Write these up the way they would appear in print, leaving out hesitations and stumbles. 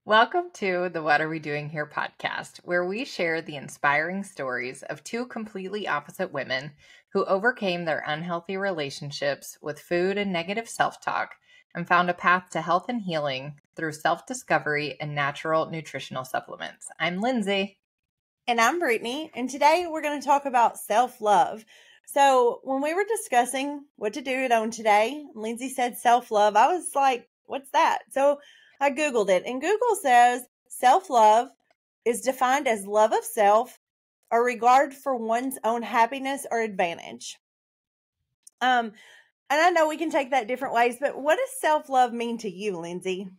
Welcome to the What Are We Doing Here podcast, where we share the inspiring stories of two completely opposite women who overcame their unhealthy relationships with food and negative self-talk and found a path to health and healing through self-discovery and natural nutritional supplements. I'm Lindsay. And I'm Brittany, and today we're going to talk about self-love. So when we were discussing what to do it on today, Lindsay said self-love. I was like, what's that? So I Googled it, and Google says self-love is defined as love of self or regard for one's own happiness or advantage. And I know we can take that different ways, but what does self-love mean to you, Lindsay?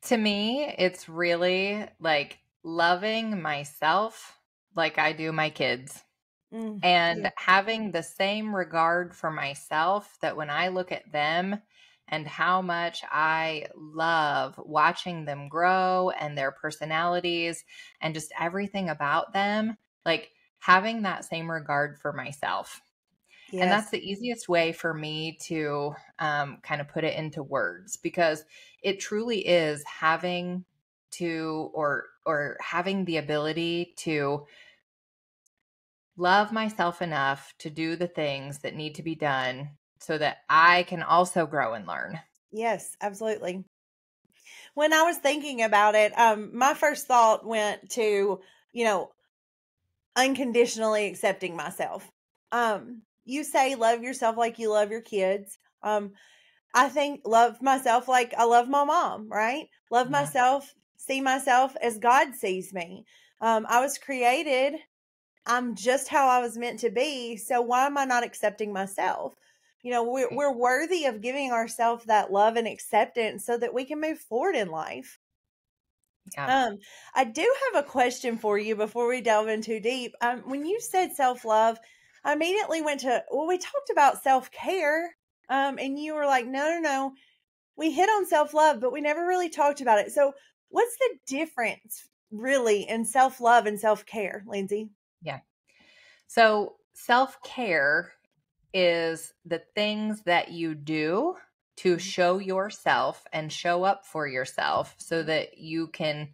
To me, it's really like loving myself like I do my kids. And having the same regard for myself that when I look at them and how much I love watching them grow and their personalities and just everything about them, like having that same regard for myself. Yes. And that's the easiest way for me to kind of put it into words, because it truly is having to or having the ability to love myself enough to do the things that need to be done so that I can also grow and learn. Yes, absolutely. When I was thinking about it, my first thought went to, unconditionally accepting myself. You say love yourself like you love your kids. I think love myself like I love my mom, right? Love myself, see myself as God sees me. I was created. I'm just how I was meant to be. So why am I not accepting myself? We're worthy of giving ourselves that love and acceptance so that we can move forward in life. Yeah. I do have a question for you before we delve in too deep. When you said self-love, I immediately went to, we talked about self-care. And you were like, no. We hit on self-love, but we never really talked about it. So what's the difference really in self-love and self-care, Lindsay? Yeah. So self-care is the things that you do to show yourself and show up for yourself so that you can,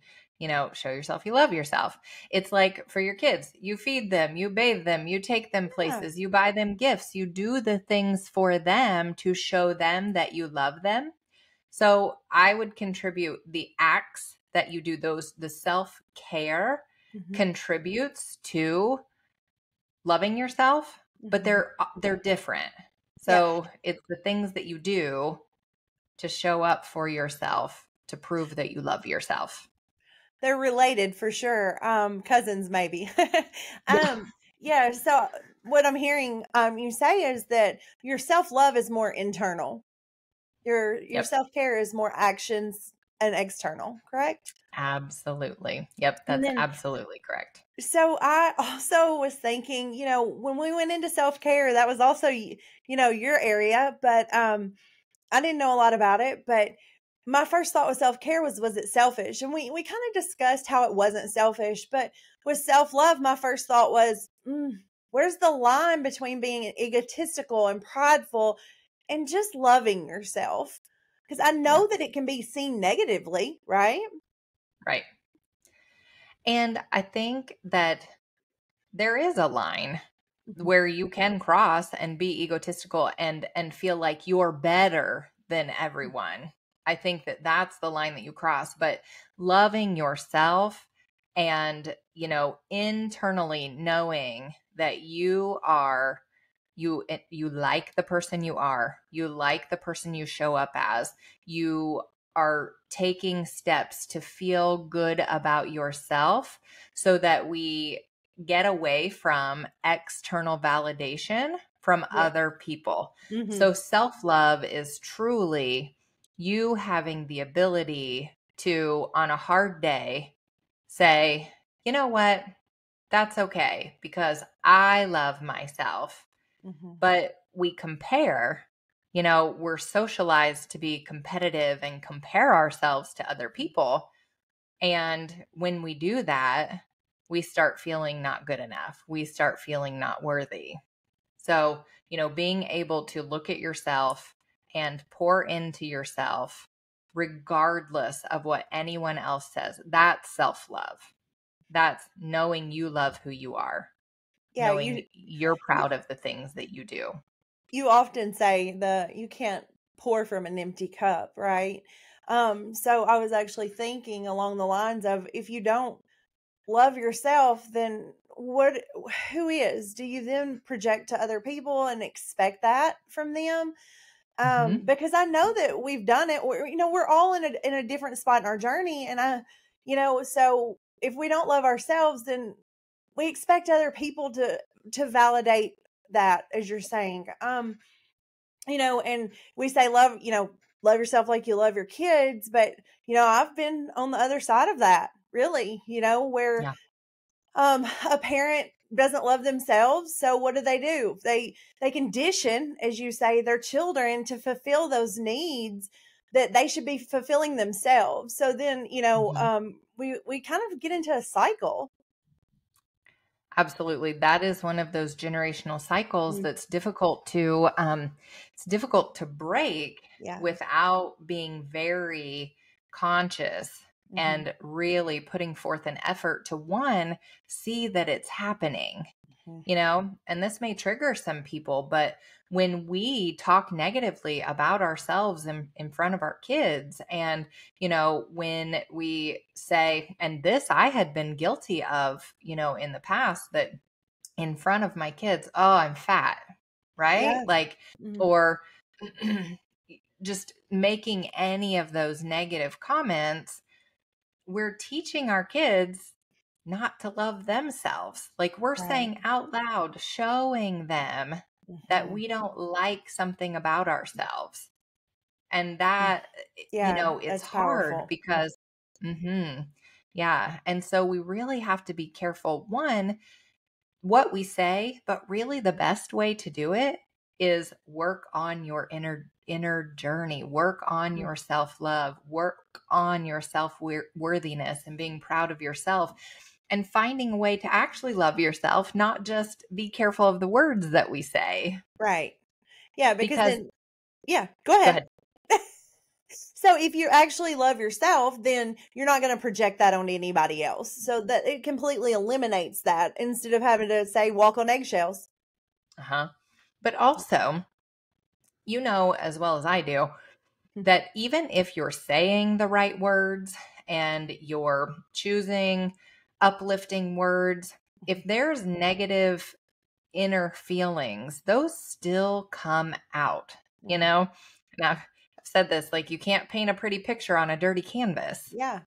show yourself you love yourself. It's like for your kids, you feed them, you bathe them, you take them places, you buy them gifts, you do the things for them to show them that you love them. So I would contribute the acts that you do, the self-care contributes to loving yourself, but they're different. So it's the things that you do to show up for yourself to prove that you love yourself. They're related for sure. Cousins maybe. So what I'm hearing you say is that your self-love is more internal. Your self-care is more actions and external, correct? Absolutely. Yep, that's absolutely correct. So I also was thinking, when we went into self-care, that was also, your area, but I didn't know a lot about it, but my first thought with self-care was it selfish? And we kind of discussed how it wasn't selfish, but with self-love, my first thought was, where's the line between being egotistical and prideful and just loving yourself? Because I know that it can be seen negatively, right? Right. And I think that there is a line where you can cross and be egotistical and feel like you're better than everyone. I think that that's the line that you cross, but loving yourself and, internally knowing that you like the person you are, you like the person you show up as, you are taking steps to feel good about yourself so that we get away from external validation from other people. So self-love is truly you having the ability to, on a hard day, say, you know what? That's okay because I love myself. But we compare, we're socialized to be competitive and compare ourselves to other people. And when we do that, we start feeling not good enough. We start feeling not worthy. So, being able to look at yourself and pour into yourself regardless of what anyone else says. That's self-love. That's knowing you love who you are, Yeah, knowing you're proud of the things that you do. you often say you can't pour from an empty cup, right? So I was actually thinking along the lines of, if you don't love yourself, then who is? Do you then project to other people and expect that from them? Mm-hmm. Because I know that we've done it. We're all in a different spot in our journey, and so if we don't love ourselves, then we expect other people to validate that, as you're saying. And we say love yourself like you love your kids, but I've been on the other side of that, really, where Yeah. a parent doesn't love themselves, so what do? They condition, as you say, their children to fulfill those needs that they should be fulfilling themselves. So then Mhm. we kind of get into a cycle. Absolutely. That is one of those generational cycles Mm, that's it's difficult to break yeah. without being very conscious Hmm. and really putting forth an effort to one, see that it's happening, and this may trigger some people, but when we talk negatively about ourselves in front of our kids, and when we say, and this I had been guilty of in the past, that in front of my kids, oh, I'm fat, right? Yeah. Like, Mhm. or just making any of those negative comments, we're teaching our kids not to love themselves. Like, we're Right. saying out loud, showing them that Mhm. we don't like something about ourselves. And that, Yeah, it's that's hard powerful. because, yeah. And so we really have to be careful, one, what we say, but really the best way to do it is work on your inner journey, work on Mm. your self-love, work on your self-worthiness and being proud of yourself, and finding a way to actually love yourself, not just be careful of the words that we say. Right. Yeah, because Because then yeah, go go ahead. ahead. So if you actually love yourself, then you're not going to project that onto anybody else. So that it completely eliminates that, instead of having to say walk on eggshells. Uh-huh. But also, as well as I do, Mm. that even if you're saying the right words and you're choosing uplifting words, if there's negative inner feelings, those still come out, you Mm. know? And I've said this, like, you can't paint a pretty picture on a dirty canvas, Yeah.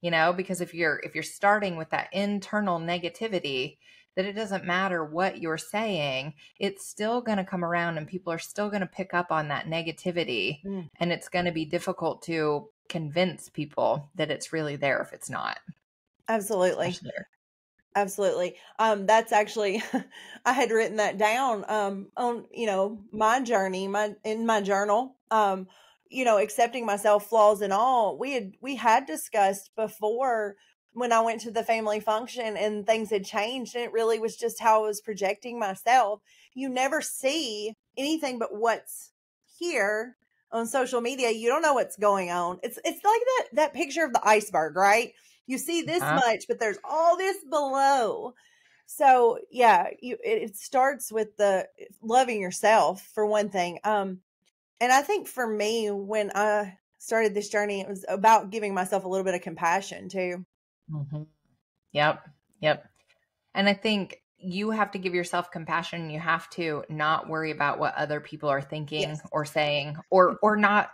because if you're starting with that internal negativity, that it doesn't matter what you're saying, it's still going to come around and people are still going to pick up on that negativity, Mm. and it's going to be difficult to convince people that it's really there if it's not, Absolutely. especially there. Absolutely. That's actually, I had written that down, on, my journey, in my journal, accepting myself, flaws and all. We had discussed before, when I went to the family function and things had changed, and it really was just how I was projecting myself. You never see anything but what's here on social media. You don't know what's going on. It's like that picture of the iceberg, right? You see this Huh? much, but there's all this below. So yeah, it starts with the loving yourself, for one thing. And I think for me, when I started this journey, it was about giving myself a little bit of compassion too. Mhm. Yep. Yep. And I think you have to give yourself compassion. You have to not worry about what other people are thinking Yes. or saying, or not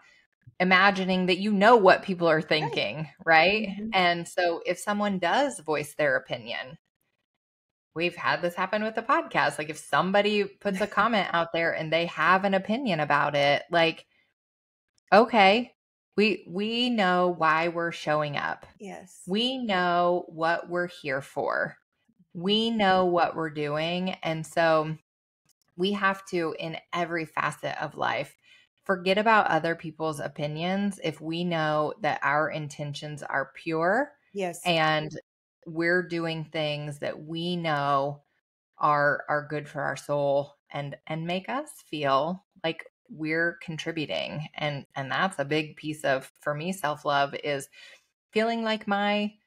imagining that what people are Right. thinking, right? Mhm. And so if someone does voice their opinion, we've had this happen with the podcast. Like, if somebody puts a comment out there and they have an opinion about it, like, okay, we know why we're showing up. Yes. We know what we're here for. Mhm. We know what we're doing. And so we have to, in every facet of life, forget about other people's opinions if we know that our intentions are pure Yes. and we're doing things that we know are good for our soul and make us feel like we're contributing. And that's a big piece of, for me, self-love is feeling like my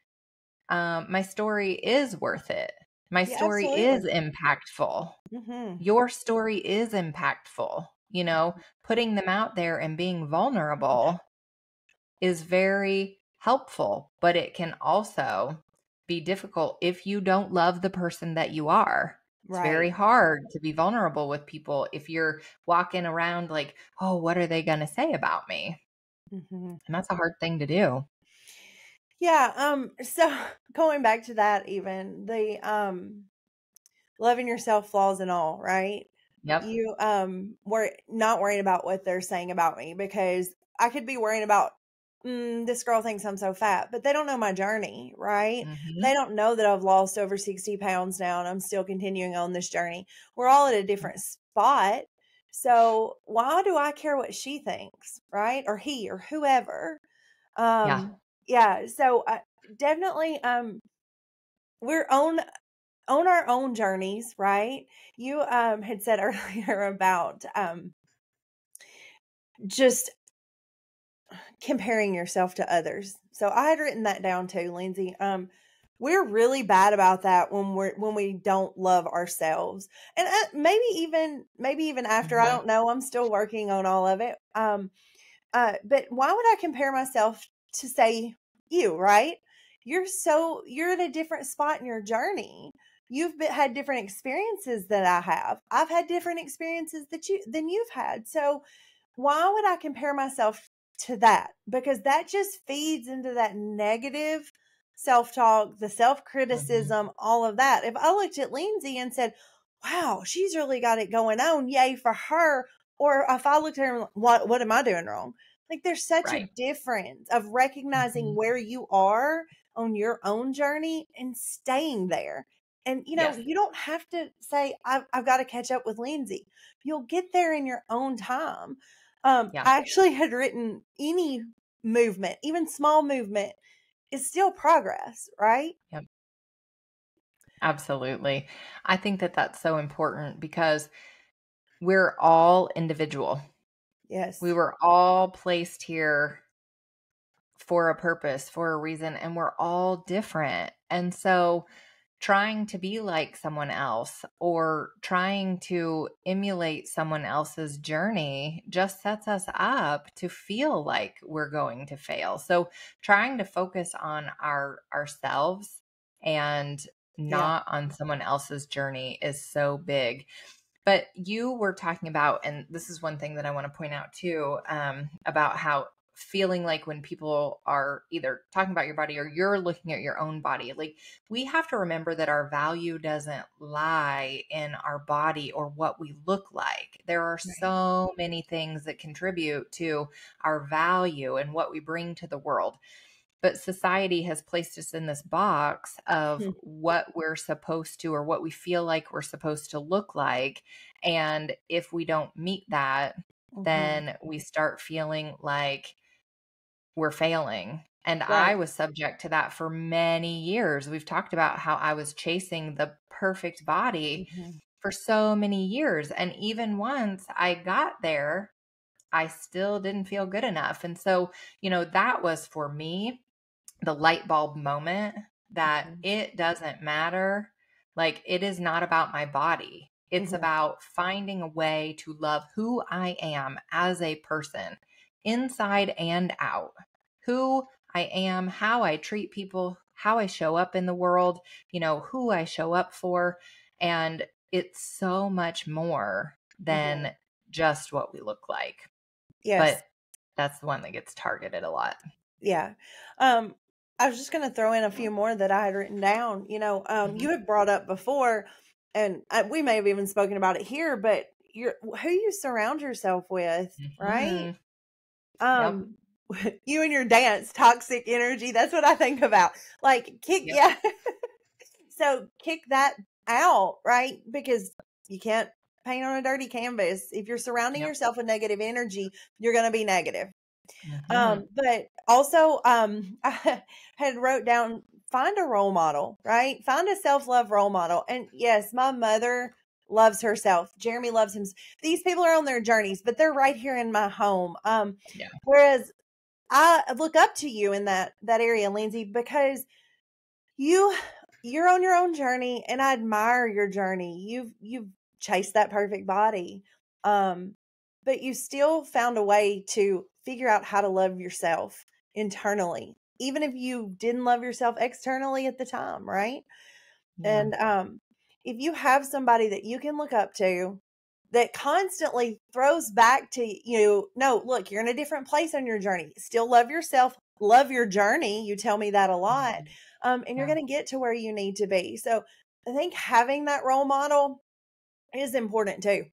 story is worth it. My Yeah, story is absolutely. impactful. Hmm. Your story is impactful. Putting them out there and being vulnerable is very helpful, but it can also be difficult if you don't love the person that you are. It's very Right. hard to be vulnerable with people if you're walking around like, oh, what are they going to say about me? Hmm. And that's a hard thing to do. Yeah. So going back to that, even the loving yourself, flaws and all, right? Yep. You were not worrying about what they're saying about me, because I could be worrying about, this girl thinks I'm so fat, but they don't know my journey, right? Hmm. They don't know that I've lost over 60 pounds now and I'm still continuing on this journey. We're all at a different spot. So why do I care what she thinks, right? Or he or whoever. Yeah. Yeah. So definitely, we're on our own journeys, right? You had said earlier about just comparing yourself to others. So I had written that down too, Lindsay. We're really bad about that when we don't love ourselves, and maybe even after. I Hmm. don't know. I'm still working on all of it. But why would I compare myself to, say, you, right? You're in a different spot in your journey. Had different experiences than I have. I've had different experiences than you've had. So why would I compare myself to that? Because that just feeds into that negative self-talk, the Hmm. self-criticism, all of that. If I looked at Lindsay and said, wow, she's really got it going on, yay for her. Or if I looked at her and, what am I doing wrong? Like, there's such a Right. difference of recognizing Hmm. where you are on your own journey and staying there. And, Yes. you don't have to say, I've got to catch up with Lindsay. You'll get there in your own time. Yeah. I actually had written, any movement, even small movement, is still progress, right? Yep. Absolutely. I think that that's so important because we're all individual. We Yes. were all placed here for a purpose, for a reason, and we're all different. And so trying to be like someone else or trying to emulate someone else's journey just sets us up to feel like we're going to fail. So trying to focus on ourselves and Yeah. not on someone else's journey is so big. But you were talking about, and this is one thing that I want to point out too, about how feeling like when people are either talking about your body or you're looking at your own body, like we have to remember that our value doesn't lie in our body or what we look like. There are Right. so many things that contribute to our value and what we bring to the world. But society has placed us in this box of what we're supposed to or what we feel like we're supposed to look like. And if we don't meet that, Hmm. then we start feeling like we're failing. And I Right. was subject to that for many years. We've talked about how I was chasing the perfect body Hmm. for so many years. And even once I got there, I still didn't feel good enough. And so, that was for me the light bulb moment that Hmm. it doesn't matter. Like, it is not about my body. It's Hmm. about finding a way to love who I am as a person, inside and out. Who I am, how I treat people, how I show up in the world, who I show up for. And it's so much more Hmm. than just what we look like. But Yes. that's the one that gets targeted a lot. Yeah. Um, I was just going to throw in a few more that I had written down. Mhm. You had brought up before, and we may have even spoken about it here, but who you surround yourself with, right? Mhm. Yep. Um, you and your dance, toxic energy. That's what I think about. Like, Yep. yeah. So kick that out, right? Because you can't paint on a dirty canvas. If you're surrounding Yep. yourself with negative energy, you're going to be negative. Mhm. But also, I had wrote down, find a role model, right? Find a self-love role model. And yes, my mother loves herself. Jeremy loves him. These people are on their journeys, but they're right here in my home. Yeah. Whereas I look up to you in that area, Lindsey, because you're on your own journey, and I admire your journey. You've chased that perfect body. But you still found a way to figure out how to love yourself internally, even if you didn't love yourself externally at the time, right? Yeah. And if you have somebody that you can look up to that constantly throws back to you, no, look, you're in a different place on your journey. Still love yourself, love your journey. You tell me that a lot. And you're Yeah. going to get to where you need to be. So I think having that role model is important too.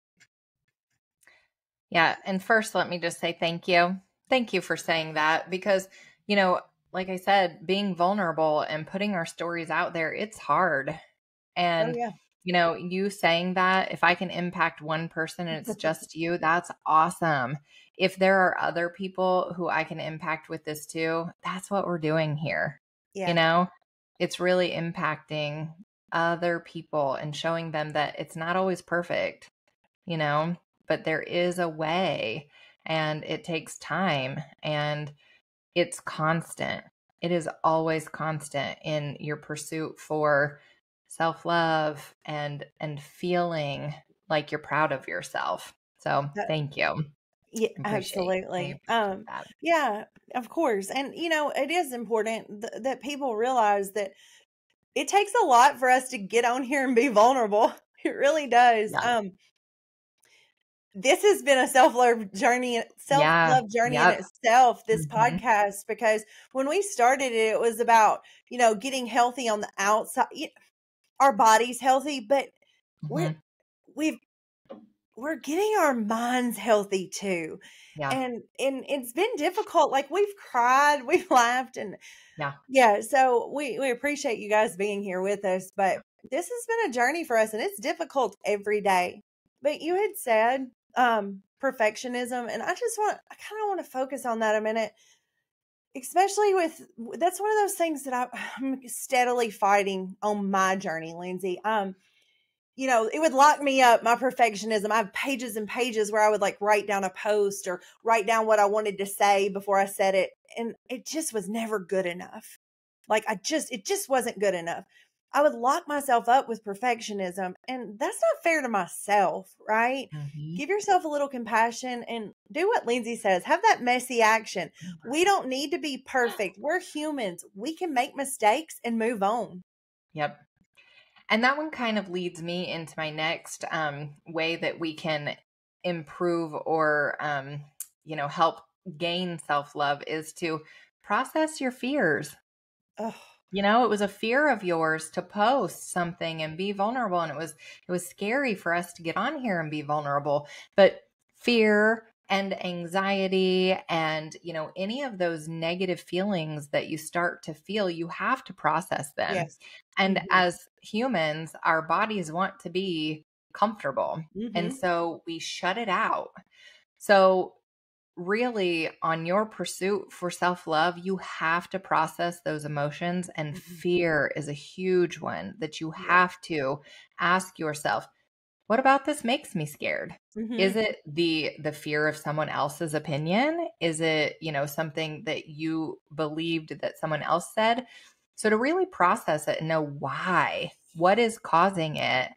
Yeah. And first, let me just say thank you. Thank you for saying that because, you know, like I said, being vulnerable and putting our stories out there, it's hard. Oh, And, yeah. you know, you saying that, if I can impact one person and it's just you, that's awesome. If there are other people who I can impact with this too, that's what we're doing here. You Yeah. know, it's really impacting other people and showing them that it's not always perfect, you know, but there is a way and it takes time and it's constant. It is always constant in your pursuit for self-love and feeling like you're proud of yourself. So, That- thank you. Yeah, I absolutely. appreciate that. Yeah, of course. And, it is important that people realize that it takes a lot for us to get on here and be vulnerable. It really does. Yeah. This has been a Yeah. self-love journey in Yep. itself, this Mhm. podcast, because when we started it, it was about, getting healthy on the outside, our body's healthy, but we're, Mhm. we've, we're getting our minds healthy too. Yeah. And it's been difficult. Like, we've cried, we've laughed, and Yeah. yeah, so we appreciate you guys being here with us, but this has been a journey for us, and it's difficult every day. But you had said perfectionism, and I kind of want to focus on that a minute, especially that's one of those things that I'm steadily fighting on my journey, Lindsey. It would lock me up, my perfectionism. I have pages and pages where I would like write down a post or write down what I wanted to say before I said it. And it just was never good enough. It just wasn't good enough. I would lock myself up with perfectionism, and that's not fair to myself, right? Mhm. Give yourself a little compassion and do what Lindsey says. Have that messy action. We don't need to be perfect. We're humans. We can make mistakes and move on. Yep. And that one kind of leads me into my next way that we can improve or, help gain self love is to process your fears. Ugh, You know, it was a fear of yours to post something and be vulnerable, and it was scary for us to get on here and be vulnerable. But fear and anxiety and, any of those negative feelings that you start to feel, you have to process them. yes. And Mm-hmm. as humans, our bodies want to be comfortable. And Mm-hmm. so we shut it out. So really, on your pursuit for self-love, you have to process those emotions, and Mm-hmm. fear is a huge one that you Yeah. have to ask yourself, what about this makes me scared? Mm-hmm. Is it the fear of someone else's opinion? Is it, something that you believed that someone else said? So to really process it and know why, what is causing it,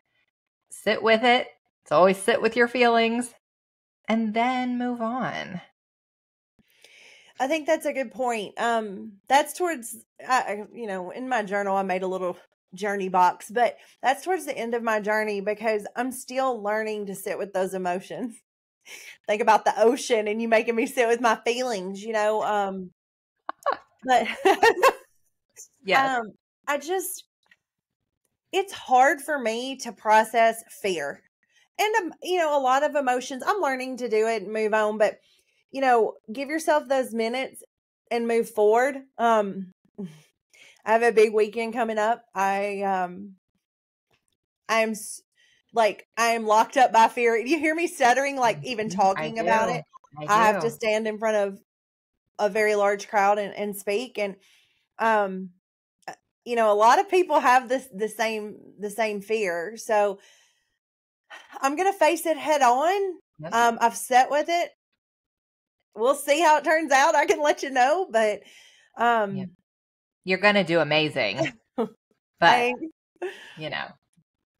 sit with it. It's always sit with your feelings and then move on. I think that's a good point. That's towards, in my journal, I made a little journey box, but that's towards the end of my journey because I'm still learning to sit with those emotions. Think about the ocean and you making me sit with my feelings. But Yes. um, I just, it's hard for me to process fear and, a lot of emotions. I'm learning to do it and move on, but, give yourself those minutes and move forward. I have a big weekend coming up. I am locked up by fear. You hear me stuttering, like even Mhm. I talking about do. it. I I have to do. stand in front of a very large crowd and speak. And, um, a lot of people have the same fear. So I'm going to face it head on. Yep. I've sat with it. We'll see how it turns out. I can let you know, but Yep. You're going to do amazing. But, thanks.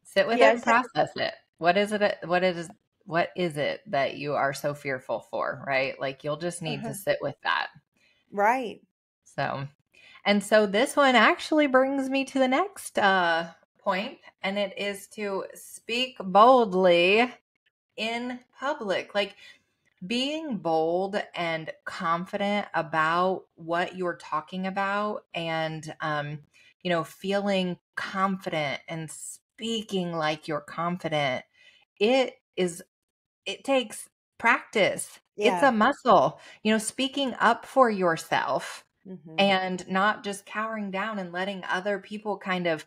sit with it and Yes, process it. What is it that you are so fearful for, right? Like, you'll just need to sit with that. right. So this one actually brings me to the next point, and it is to speak boldly in public. Like, being bold and confident about what you're talking about, and feeling confident and speaking like you're confident, it takes practice. It's Yeah. a muscle. Speaking up for yourself Mm-hmm. and not just cowering down and letting other people kind of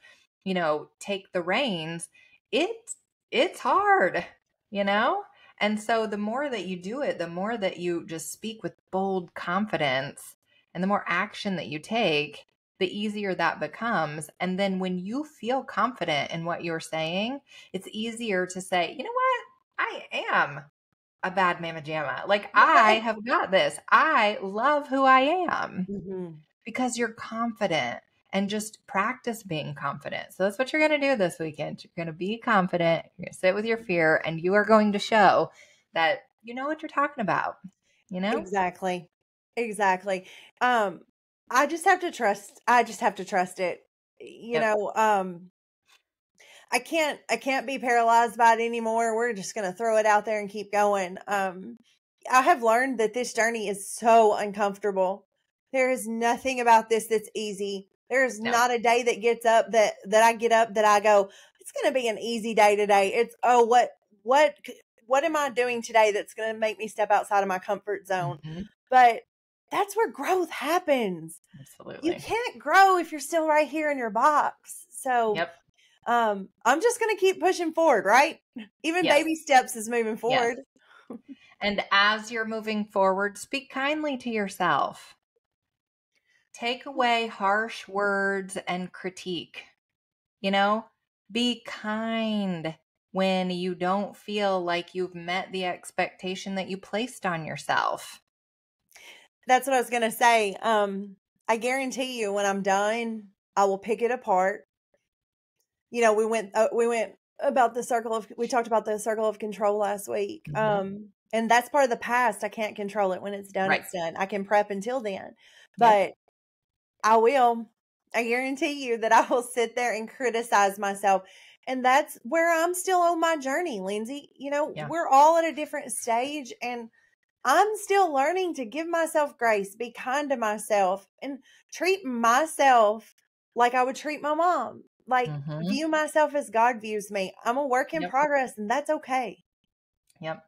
take the reins. It's hard, you know and so the more that you do it, the more that you just speak with bold confidence, and the more action that you take, the easier that becomes. And then when you feel confident in what you're saying, it's easier to say, you know what, I am a bad mama jamma. Like, I have got this. I love who I am, Mm-hmm. because you're confident, and just practice being confident. So that's what you're going to do this weekend. You're going to be confident. You're going to sit with your fear, and you are going to show that you know what you're talking about, Exactly. Exactly. I just have to trust. I just have to trust it. You Yep. know, I can't be paralyzed by it anymore. We're just going to throw it out there and keep going. I have learned that this journey is so uncomfortable. There is nothing about this that's easy. There is No. not a day that gets up that I get up that I go, it's going to be an easy day today. It's, oh, what am I doing today that's going to make me step outside of my comfort zone? Mhm. But that's where growth happens. You Absolutely. can't grow if you're still right here in your box. So, Yep. I'm just going to keep pushing forward, right? Even Yes. baby steps is moving Yes. forward. And as you're moving forward, speak kindly to yourself. Take away harsh words and critique. Be kind when you don't feel like you've met the expectation that you placed on yourself. That's what I was going to say. I guarantee you when I'm done, I will pick it apart. We went about we talked about the circle of control last week. Mm-hmm. And that's part of the past. I can't control it. When it's done, Right. it's done. I can prep until then, Yep. but I guarantee you that I will sit there and criticize myself. And that's where I'm still on my journey, Lindsay. Yeah. We're all at a different stage, and I'm still learning to give myself grace, be kind to myself, and treat myself like I would treat my mom. Like, Mm-hmm. view myself as God views me. I'm a work in Yep. progress, and that's okay. Yep.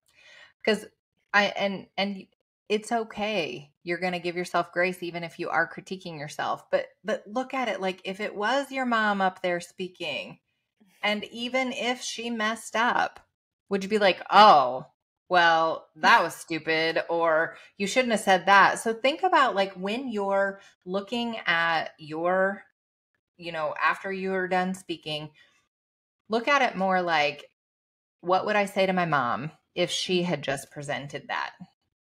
Because and it's okay. You're going to give yourself grace even if you are critiquing yourself. But look at it like, if it was your mom up there speaking, and even if she messed up, would you be like, oh, well, that was stupid, or you shouldn't have said that? So think about, like, when you're looking at after you're done speaking, look at it more like, what would I say to my mom if she had just presented that?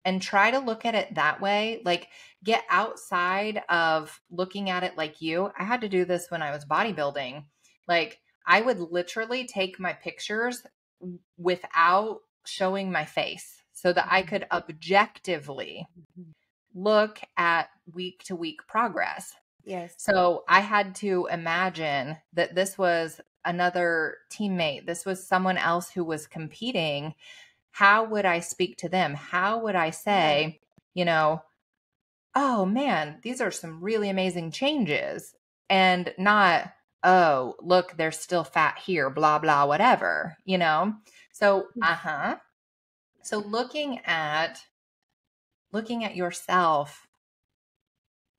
And try to look at it that way. Like, get outside of looking at it like you. I had to do this when I was bodybuilding. Like, I would literally take my pictures without showing my face so that I could objectively look at week to week progress. Yes. So I had to imagine that this was another teammate. This was someone else who was competing. How would I speak to them? How would I say, oh man, these are some really amazing changes, and not, oh, look, they're still fat here, blah, blah, whatever, So, So looking at yourself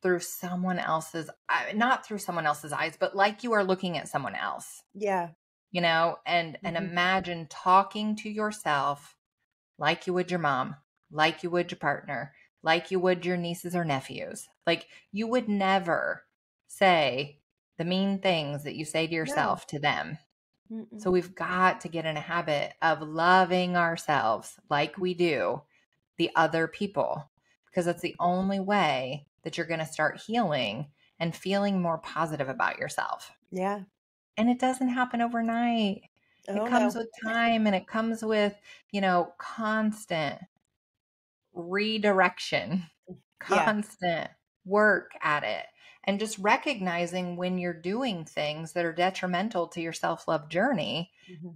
through someone else's, not through someone else's eyes, but like you are looking at someone else, Yeah. and imagine talking to yourself like you would your mom, like you would your partner, like you would your nieces or nephews. Like, you would never say the mean things that you say to No. yourself to them. So we've got to get in a habit of loving ourselves like we do the other people, because that's the only way that you're going to start healing and feeling more positive about yourself. Yeah. And it doesn't happen overnight. It Oh, comes no. with time, and it comes with, constant redirection, Yeah. constant work at it, and just recognizing when you're doing things that are detrimental to your self-love journey.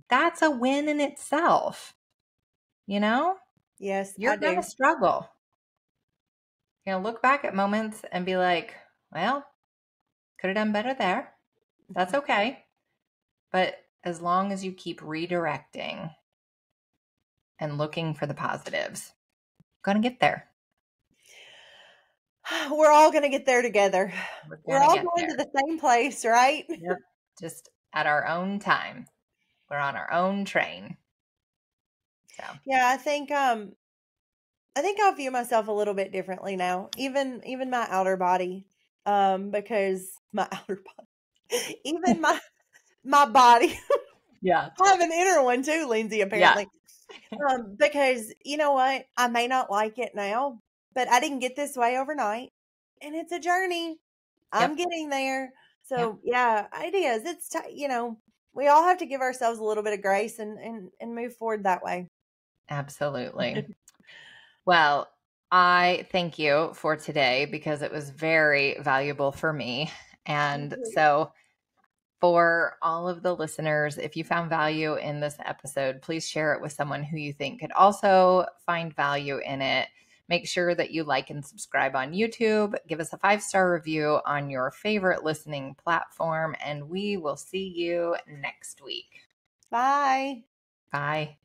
That's a win in itself. Yes, I You're going do. to struggle. Look back at moments and be like, well, could have done better there. That's okay. But as long as you keep redirecting and looking for the positives, going to get there. We're all going to get there together. We're We're all going to going get to there. the same place, right? Yep. Just at our own time. We're on our own train. So Yeah, I think I view myself a little bit differently now. Even my outer body. Because my outer body. Even my body. yeah. I have an inner one too, Lindsay, apparently. Yeah. Because you know what? I may not like it now, but I didn't get this way overnight. And it's a journey. I'm Yep. getting there. Yep. So yeah, it is. It's, we all have to give ourselves a little bit of grace and move forward that way. Absolutely. Well, I thank you for today because it was very valuable for me. And so for all of the listeners, if you found value in this episode, please share it with someone who you think could also find value in it. Make sure that you like and subscribe on YouTube. Give us a 5-star review on your favorite listening platform, and we will see you next week. Bye. Bye.